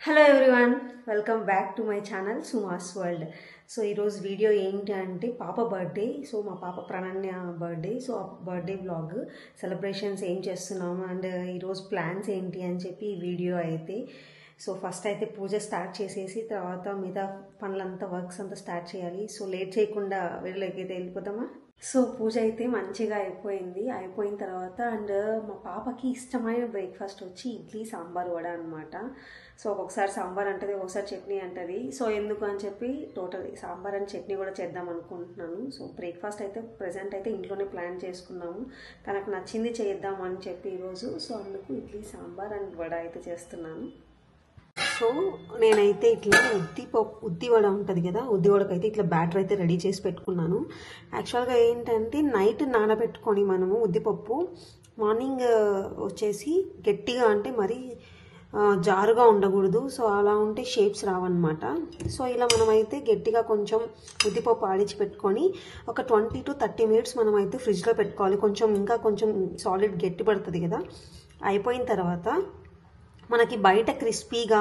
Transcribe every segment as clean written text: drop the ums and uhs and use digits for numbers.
Hello everyone, welcome back to my channel సుమాస్ world. So ఈరోజు video ఏంటి అంటే పాప బర్త్డే. సో మా పాప ప్రణన్య బర్త్డే. సో ఆ బర్త్డే వ్లాగ్ సెలబ్రేషన్స్ ఏం చేస్తున్నాము అండ్ ఈరోజు ప్లాన్స్ ఏంటి అని చెప్పి ఈ వీడియో అయితే. సో ఫస్ట్ అయితే పూజ స్టార్ట్ చేసేసి తర్వాత మిగతా పనులంతా వర్క్స్ అంతా స్టార్ట్ చేయాలి. సో లేట్ చేయకుండా వీడియోలోకి అయితే వెళ్ళిపోతామా. సో పూజ అయితే మంచిగా అయిపోయిన తర్వాత అండ్ మా పాపకి ఇష్టమైన బ్రేక్ఫాస్ట్ వచ్చి ఇడ్లీ సాంబార్ వడ అనమాట. సో ఒక్కొక్కసారి సాంబార్ అంటది, ఒకసారి చట్నీ అంటది. సో ఎందుకు అని చెప్పి టోటల్ సాంబార్ అండ్ చట్నీ కూడా చేద్దాం అనుకుంటున్నాను. సో బ్రేక్ఫాస్ట్ అయితే ప్రజెంట్ అయితే ఇంట్లోనే ప్లాన్ చేసుకున్నాము. తనకు నచ్చింది చేద్దాం అని చెప్పి ఈరోజు. సో అందుకు ఇడ్లీ సాంబార్ అండ్ వడ అయితే చేస్తున్నాను. సో నేనైతే ఇట్లా ఉద్ది వడ ఉంటుంది కదా, ఉద్ది వడకైతే ఇట్లా బ్యాటర్ అయితే రెడీ చేసి పెట్టుకున్నాను. యాక్చువల్గా ఏంటంటే నైట్ నానబెట్టుకొని మనము ఉద్దిపప్పు మార్నింగ్ వచ్చేసి గట్టిగా అంటే మరీ జారుగా ఉండకూడదు. సో అలా ఉంటే షేప్స్ రావన్నమాట. సో ఇలా మనమైతే గట్టిగా కొంచెం ఉద్దిపప్పు ఆడించి పెట్టుకొని ఒక 20 to 30 minutes మనమైతే ఫ్రిడ్జ్లో పెట్టుకోవాలి. ఇంకా కొంచెం సాలిడ్ గట్టి పడుతుంది కదా. అయిపోయిన తర్వాత మనకి బయట క్రిస్పీగా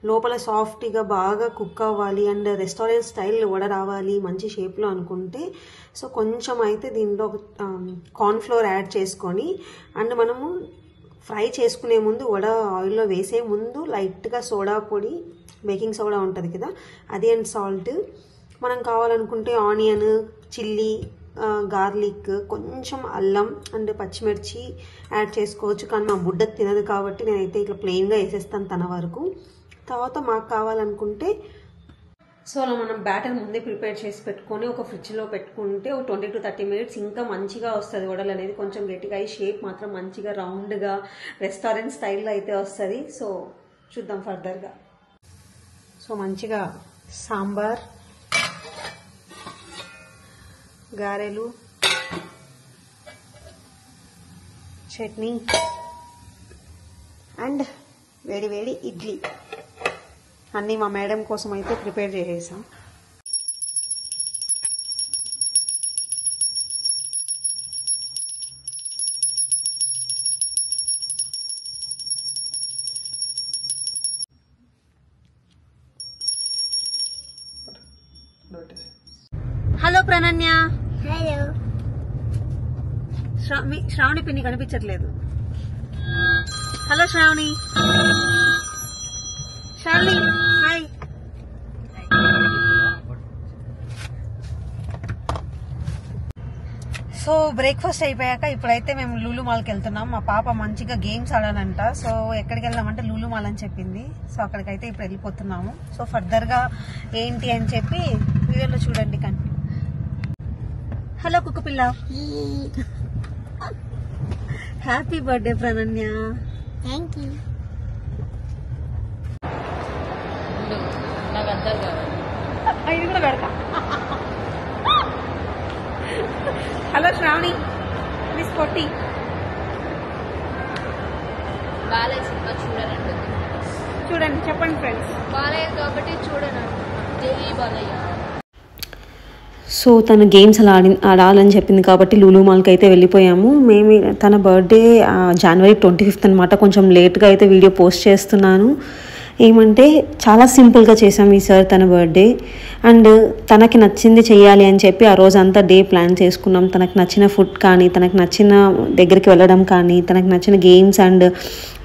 లోపల సాఫ్ట్గా బాగా కుక్ అవ్వాలి అండ్ రెస్టారెంట్ స్టైల్ వడ రావాలి మంచి షేప్లో అనుకుంటే సో కొంచెం అయితే దీనిలో కార్న్ఫ్లోర్ యాడ్ చేసుకొని అండ్ మనము ఫ్రై చేసుకునే ముందు వడ ఆయిల్లో వేసే ముందు లైట్గా సోడా పొడి, బేకింగ్ సోడా ఉంటుంది కదా అది అండ్ సాల్ట్, మనం కావాలనుకుంటే ఆనియన్, చిల్లీ, గార్లిక్, కొంచెం అల్లం అండ్ పచ్చిమిర్చి యాడ్ చేసుకోవచ్చు. కానీ మా బుడ్డ తినదు కాబట్టి నేనైతే ఇట్లా ప్లెయిన్గా వేసేస్తాను తన వరకు. తర్వాత మాకు కావాలనుకుంటే సో అలా మనం బ్యాటర్ ముందే ప్రిపేర్ చేసి పెట్టుకొని ఒక ఫ్రిడ్జ్లో పెట్టుకుంటే ఒక 20 to 30 minutes ఇంకా మంచిగా వస్తుంది. వడలు అనేది కొంచెం గట్టిగా ఈ షేప్ మాత్రం మంచిగా రౌండ్గా రెస్టారెంట్ స్టైల్లో అయితే వస్తుంది. సో చూద్దాం ఫర్దర్గా. సో మంచిగా సాంబార్, గారెలు, చట్నీ అండ్ వేడి వేడి ఇడ్లీ అన్నీ మా మేడం కోసం అయితే ప్రిపేర్ చేసేసాం. హలో ప్రణన్య. హలో. శ్రావణి పిన్ని కనిపించట్లేదు. Hello Shravani. Hi. So breakfast అయిపోయాక ఇప్పుడైతే మేము లూలు మాల్కి వెళ్తున్నాం. మా పాప మంచిగా గేమ్స్ ఆడాలంట. సో ఎక్కడికి వెళ్దామంటే లూలు మాల్ అని చెప్పింది. సో అక్కడికైతే ఇప్పుడు వెళ్ళిపోతున్నాము. సో ఫర్దర్గా ఏంటి అని చెప్పి వీడియోలో చూడండి. కంటిన్యూ. హలో కుక్క పిల్ల. Happy birthday Prananya. Thank you. ఇది కూడా పెడతా. హలో శ్రావణి, మిస్ పొట్టి. బాలయ్య సినిమా చూడండి, చెప్పండి ఫ్రెండ్స్. బాలయ్య కాబట్టి చూడను. జై బాలయ్య. సో తను గేమ్స్ అలా ఆడాలని చెప్పింది కాబట్టి లూలు మాల్కి అయితే వెళ్ళిపోయాము. మేము తన బర్త్డే January 25th అనమాట. కొంచెం లేట్గా అయితే వీడియో పోస్ట్ చేస్తున్నాను. ఏమంటే చాలా సింపుల్గా చేసాం ఈసారి తన బర్త్డే అండ్ తనకి నచ్చింది చేయాలి అని చెప్పి ఆ రోజు అంతా డే ప్లాన్ చేసుకున్నాం. తనకు నచ్చిన ఫుడ్ కానీ, తనకు నచ్చిన దగ్గరికి వెళ్ళడం కానీ, తనకు నచ్చిన గేమ్స్ అండ్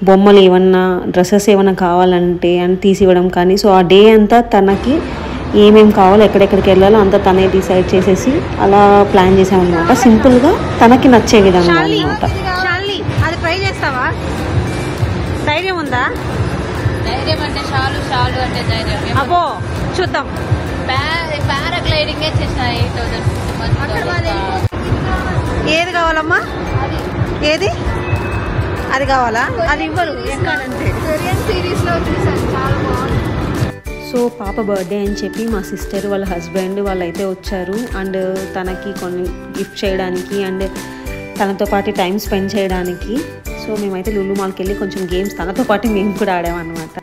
బొమ్మలు ఏమన్నా, డ్రెస్సెస్ ఏమన్నా కావాలంటే అని తీసివ్వడం కానీ. సో ఆ డే అంతా తనకి ఏమేమి కావాలో, ఎక్కడెక్కడికి వెళ్ళాలో అంతా తనే డిసైడ్ చేసేసి అలా ప్లాన్ చేసామన్నమాట. సింపుల్గా తనకి నచ్చే విధంగా అనమాట. అది ట్రై చేస్తావా? ధైర్యం ఉందా? ధైర్యం అంటే షాలు అంటే ధైర్యం. అబ్బో చూద్దాం. పారాగ్లైడింగ్ చేసిన 8,000. ఏది కావాలమ్మా? ఏది? అది కావాలా? అది ఇవ్వరు ఎక్కాలంటే. సిరీస్ లో చూసాను, చాలా బాగుంది. సో పాప బర్త్డే అని చెప్పి మా సిస్టర్ వాళ్ళ హస్బెండ్ వాళ్ళైతే వచ్చారు అండ్ తనకి కొన్ని గిఫ్ట్ చేయడానికి అండ్ తనతో పాటు టైం స్పెండ్ చేయడానికి. సో మేమైతే లూలు మాల్కి వెళ్ళి కొంచెం గేమ్స్ తనతో పాటు మేము కూడా ఆడామన్నమాట.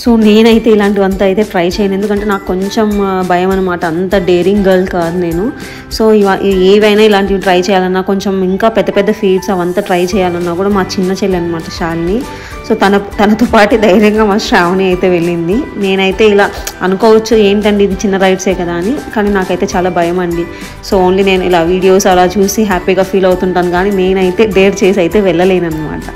సో నేనైతే ఇలాంటివంతా అయితే ట్రై చేయను, ఎందుకంటే నాకు కొంచెం భయం అనమాట. అంత డేరింగ్ గర్ల్ కాదు నేను. సో ఏవైనా ఇలాంటివి ట్రై చేయాలన్నా, కొంచెం ఇంకా పెద్ద పెద్ద ఫీట్స్ అవంతా ట్రై చేయాలన్నా కూడా మా చిన్న చెల్లి అనమాట శాలిని. సో తనతో పాటు ధైర్యంగా మా శ్రావణి అయితే వెళ్ళింది. నేనైతే ఇలా అనుకోవచ్చు ఏంటండి ఇది చిన్న రైడ్సే కదా అని, కానీ నాకైతే చాలా భయం అండి. సో ఓన్లీ నేను ఇలా వీడియోస్ అలా చూసి హ్యాపీగా ఫీల్ అవుతుంటాను, కానీ నేనైతే డేర్ చేసి అయితే వెళ్ళలేను అనమాట.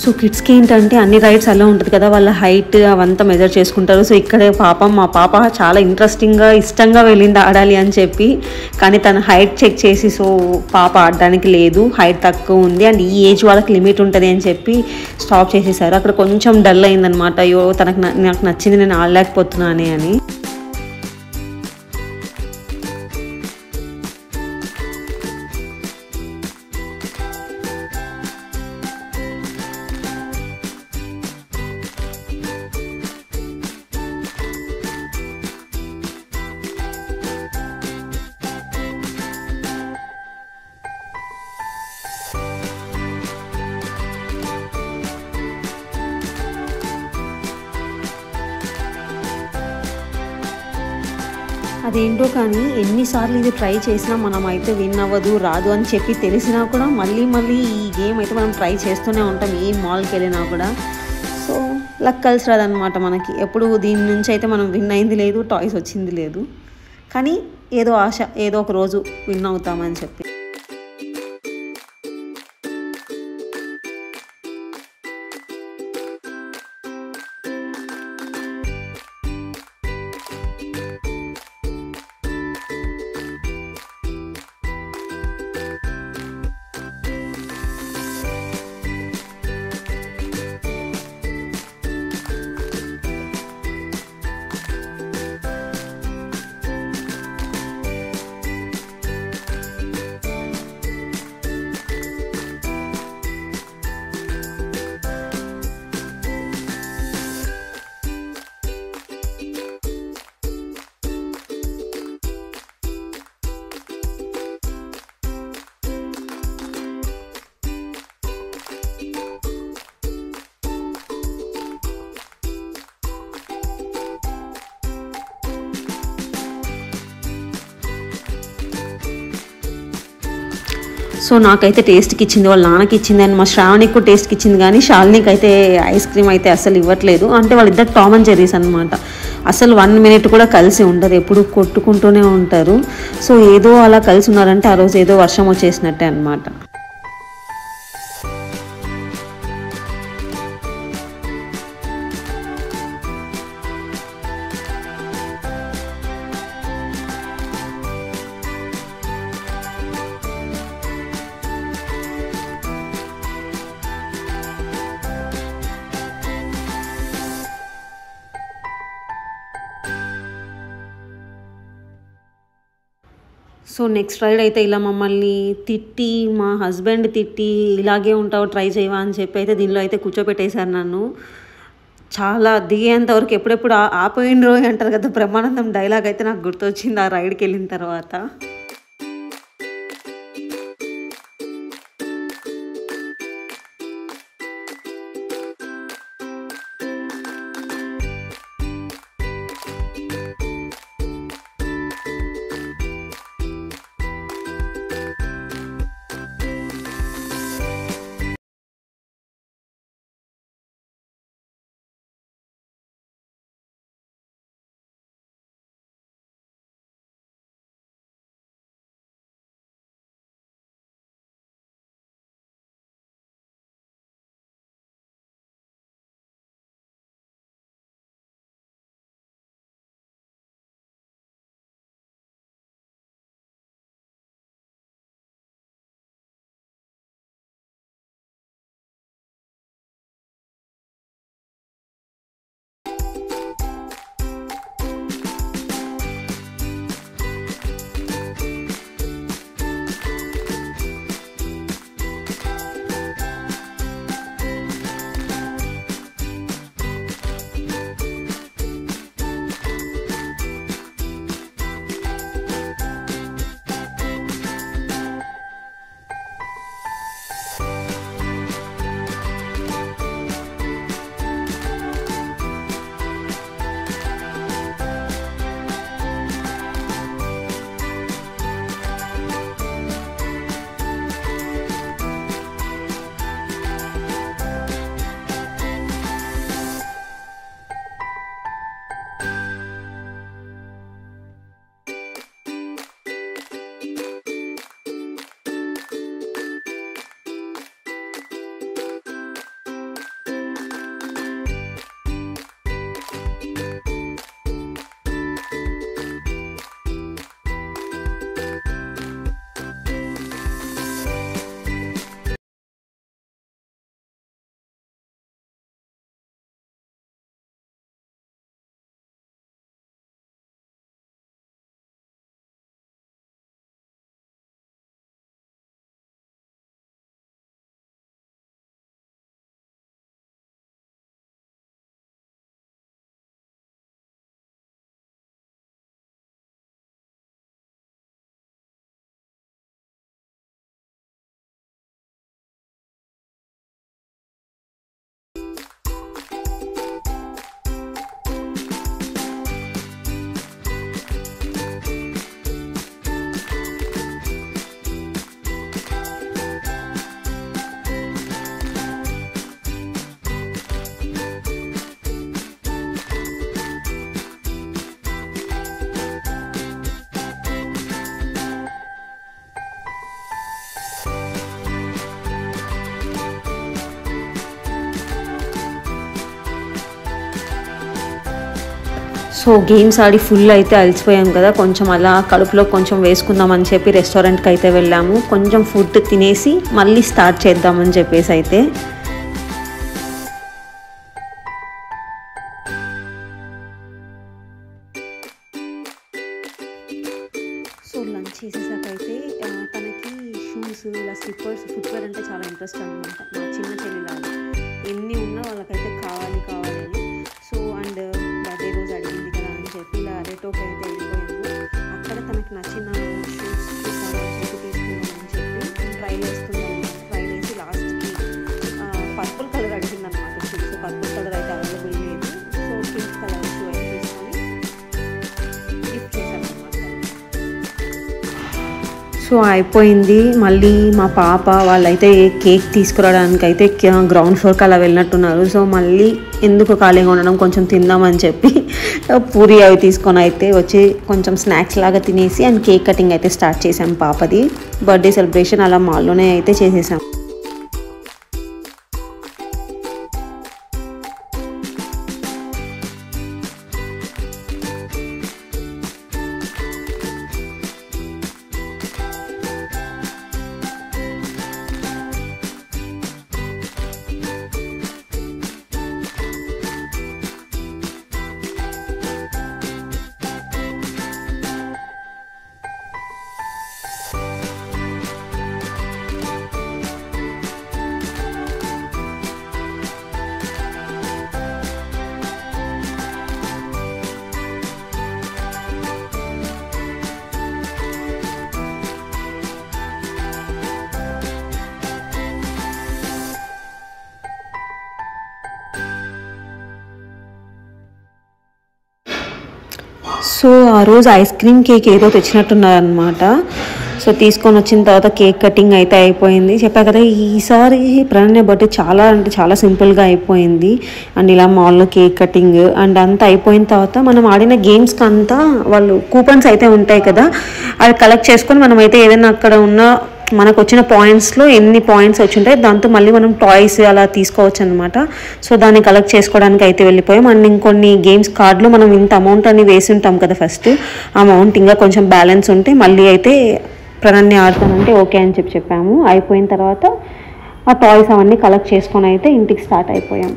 సో కిడ్స్కి ఏంటంటే అన్ని రైడ్స్ అలా ఉంటుంది కదా, వాళ్ళ హైట్ అవంతా మెజర్ చేసుకుంటారు. సో ఇక్కడే మా పాప చాలా ఇంట్రెస్టింగ్గా ఇష్టంగా వెళ్ళింది ఆడాలి అని చెప్పి, కానీ తన హైట్ చెక్ చేసి సో పాప ఆడడానికి లేదు, హైట్ తక్కువ ఉంది అండ్ ఈ ఏజ్ వాళ్ళకి లిమిట్ ఉంటుంది అని చెప్పి స్టాప్ చేసేసారు. అక్కడ కొంచెం డల్ అయిందనమాట, అయ్యో నాకు నచ్చింది నేను ఆడలేకపోతున్నానే అని. అదేంటో కానీ ఎన్నిసార్లు ఇది ట్రై చేసినా మనం అయితే విన్ అవ్వదు, రాదు అని చెప్పి తెలిసినా కూడా మళ్ళీ ఈ గేమ్ అయితే మనం ట్రై చేస్తూనే ఉంటాం ఏ మాల్కి వెళ్ళినా కూడా. సో లక్ కలిసి రాదనమాట మనకి. ఎప్పుడు దీని నుంచి అయితే మనం విన్ అయింది లేదు, టాయ్స్ వచ్చింది లేదు, కానీ ఏదో ఆశ ఏదో ఒక రోజు విన్ అవుతామని చెప్పి. సో నాకైతే టేస్ట్కి ఇచ్చింది, వాళ్ళ నాన్నకి ఇచ్చింది అండ్ మా శ్రావణికి కూడా టేస్ట్కి ఇచ్చింది, కానీ శాలినికి అయితే ఐస్ క్రీమ్ అయితే అసలు ఇవ్వట్లేదు. అంటే వాళ్ళిద్దరు టామ్ అండ్ జెర్రీస్ అనమాట, అసలు 1 minute కూడా కలిసి ఉండదు, ఎప్పుడు కొట్టుకుంటూనే ఉంటారు. సో ఏదో అలా కలిసి ఉన్నారంటే ఆ రోజు ఏదో వర్షం వచ్చేసినట్టే అనమాట. సో నెక్స్ట్ రైడ్ అయితే ఇలా మమ్మల్ని తిట్టి, మా హస్బెండ్ తిట్టి, ఇలాగే ఉంటావు ట్రై చేయవా అని చెప్పి అయితే దీనిలో అయితే కూర్చోపెట్టేశారు నన్ను. చాలా దిగేంత వరకు ఎప్పుడెప్పుడు ఆపోయిన రోజు అంటారు కదా, బ్రహ్మానందం డైలాగ్ అయితే నాకు గుర్తొచ్చింది ఆ రైడ్కి వెళ్ళిన తర్వాత. సో గేమ్స్ ఆడి ఫుల్ అయితే అలసిపోయాం కదా, కొంచెం అలా కడుపులో కొంచెం వేసుకుందామని చెప్పి రెస్టారెంట్కి అయితే వెళ్ళాము. కొంచెం ఫుడ్ తినేసి మళ్ళీ స్టార్ట్ చేద్దామని చెప్పేసి అయితే సో లంచ్ చేసేసాక అయితే తనకి షూస్ ఇలా స్లిప్పర్స్ ఫుట్వేర్ అంటే చాలా ఇంట్రెస్ట్ అనమాట. మా చిన్న చెల్లిలాగా ఎన్ని ఉన్నా వాళ్ళకైతే కావాలి అని. సో అండ్ బర్త్డే రోజు అడిగింది కదా అని చెప్పి ఇలా అరేటోకి అయితే వెళ్ళిపోయాము. అక్కడ తనకి నచ్చిన షూస్ తీసుకుందామని చెప్పి ట్రైల్ వేసి లాస్ట్కి పర్పుల్ కలర్ అడిగింది అనమాట. షూస్ పర్పుల్ కలర్ అయితే అవైలబుల్ లేదు. సో పింక్ కలర్ షూ అయితే తీసుకొని గిఫ్ట్ చేశాను అనమాట. సో అయిపోయింది. మళ్ళీ మా పాప వాళ్ళైతే కేక్ తీసుకురావడానికి అయితే గ్రౌండ్ ఫ్లోర్కి అలా వెళ్ళినట్టున్నారు. సో మళ్ళీ ఎందుకు ఖాళీగా ఉండడం, కొంచెం తిందామని చెప్పి పూరి అవి తీసుకొని అయితే వచ్చి కొంచెం స్నాక్స్ లాగా తినేసి అండ్ కేక్ కటింగ్ అయితే స్టార్ట్ చేసాం. పాపది బర్త్డే సెలబ్రేషన్ అలా మాల్లోనే అయితే చేసేసాం. సో ఆ రోజు ఐస్ క్రీమ్ కేక్ ఏదో తెచ్చినట్టున్నారనమాట. సో తీసుకొని వచ్చిన తర్వాత కేక్ కటింగ్ అయితే అయిపోయింది. చెప్పా కదా ఈసారి ప్రణయ బర్త్డే చాలా అంటే చాలా సింపుల్గా అయిపోయింది. అండ్ ఇలా మాల్లో కేక్ కటింగ్ అండ్ అంతా అయిపోయిన తర్వాత మనం ఆడిన గేమ్స్కి అంతా వాళ్ళు కూపన్స్ అయితే ఉంటాయి కదా, అవి కలెక్ట్ చేసుకొని మనమైతే ఏదైనా అక్కడ ఉన్న మనకు వచ్చిన పాయింట్స్లో ఎన్ని పాయింట్స్ వచ్చి ఉంటాయి దాంతో మళ్ళీ మనం టాయ్స్ అలా తీసుకోవచ్చు అనమాట. సో దాన్ని కలెక్ట్ చేసుకోవడానికి అయితే వెళ్ళిపోయాం. అండ్ ఇంకొన్ని గేమ్స్ కార్డులో మనం ఇంత అమౌంట్ అని వేసి ఉంటాం కదా, ఫస్ట్ అమౌంట్ ఇంకా కొంచెం బ్యాలెన్స్ ఉంటే మళ్ళీ అయితే ప్రణన్ని ఆడతానంటే ఓకే అని చెప్పాము. అయిపోయిన తర్వాత ఆ టాయ్స్ అవన్నీ కలెక్ట్ చేసుకొని అయితే ఇంటికి స్టార్ట్ అయిపోయాం.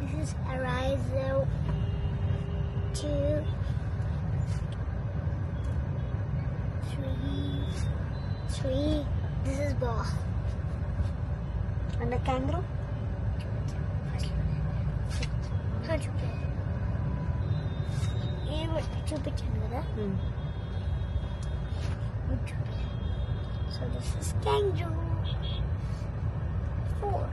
This is Arizo 2, 3. This is ball. And a kangaroo? So this is kangaroo 4.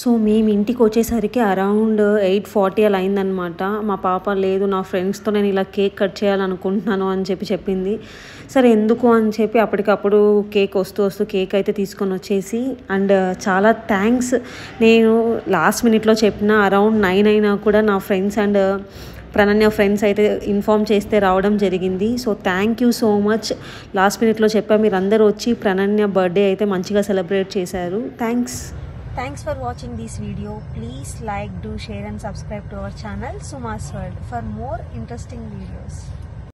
So మేము ఇంటికి వచ్చేసరికి అరౌండ్ 8:40 అలా అయిందనమాట. మా పాప లేదు నా ఫ్రెండ్స్తో నేను ఇలా కేక్ కట్ చేయాలనుకుంటున్నాను అని చెప్పింది. సరే ఎందుకు అని చెప్పి అప్పటికప్పుడు కేక్ వస్తూ కేక్ అయితే తీసుకొని వచ్చేసి, అండ్ చాలా థ్యాంక్స్. నేను లాస్ట్ మినిట్లో చెప్పిన అరౌండ్ 9 అయినా కూడా నా ఫ్రెండ్స్ అండ్ ప్రణన్య ఫ్రెండ్స్ అయితే ఇన్ఫామ్ చేస్తే రావడం జరిగింది. So thank you so much. Last మినిట్లో చెప్పా, మీరు అందరూ వచ్చి ప్రణన్య బర్త్డే అయితే మంచిగా సెలబ్రేట్ చేశారు. Thanks for watching this video. Please like, do, share and subscribe to our channel Suma's World for more interesting videos.